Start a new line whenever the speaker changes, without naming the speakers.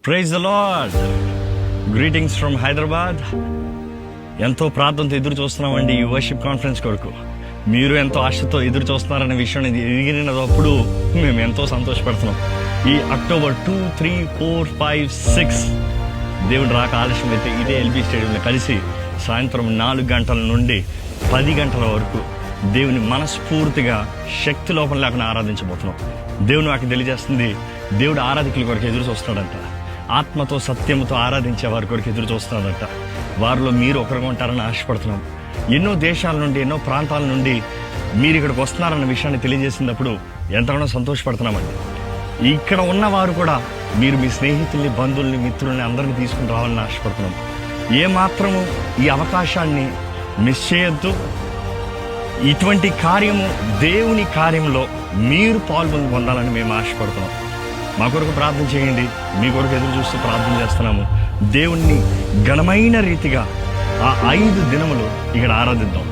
Praise the Lord. Greetings from Hyderabad. ఎంతో ప్రార్థనతో ఎదురు చూస్తున్నామండి ఈ వర్షిప్ కాన్ఫరెన్స్ కొరకు. మీరు ఎంతో ఆశతో ఎదురు చూస్తున్నారనే విషయాన్ని ఎదిగినప్పుడు మేము ఎంతో సంతోషపడుతున్నాం. ఈ అక్టోబర్ 2, 3, 4, 5, 6 దేవుడు రాక ఆలస్యం అయితే ఇదే ఎల్బీ స్టేడియంలో కలిసి సాయంత్రం 4 గంటల నుండి 10 గంటల వరకు దేవుని మనస్ఫూర్తిగా శక్తి లోపం లేకుండా ఆరాధించబోతున్నాం. దేవుని నాకు తెలియజేస్తుంది, దేవుడు ఆరాధికుల కొరకు ఎదురు చూస్తున్నాడంట. ఆత్మతో సత్యముతో ఆరాధించే వారి కొరకు ఎదురు చూస్తున్నాడంట. వారిలో మీరు ఒకరుగా ఉంటారని ఆశపడుతున్నాం. ఎన్నో దేశాల నుండి, ఎన్నో ప్రాంతాల నుండి మీరు ఇక్కడికి వస్తున్నారన్న విషయాన్ని తెలియజేసినప్పుడు ఎంతగానో సంతోషపడుతున్నామండి. ఇక్కడ ఉన్నవారు కూడా మీరు మీ స్నేహితుల్ని, బంధువుల్ని, మిత్రుల్ని అందరినీ తీసుకుని రావాలని ఆశపడుతున్నాం. ఏమాత్రము ఈ అవకాశాన్ని మిస్ చేయొద్దు. ఇటువంటి కార్యము, దేవుని కార్యంలో మీరు పొందాలని మేము ఆశపడుతున్నాం. మా కొరకు ప్రార్థన చేయండి. మీ కొరకు ఎదురు చూస్తూ ప్రార్థన చేస్తున్నాము. దేవుణ్ణి ఘనమైన రీతిగా ఆ 5 దినములు ఇక్కడ ఆరాధిద్దాం.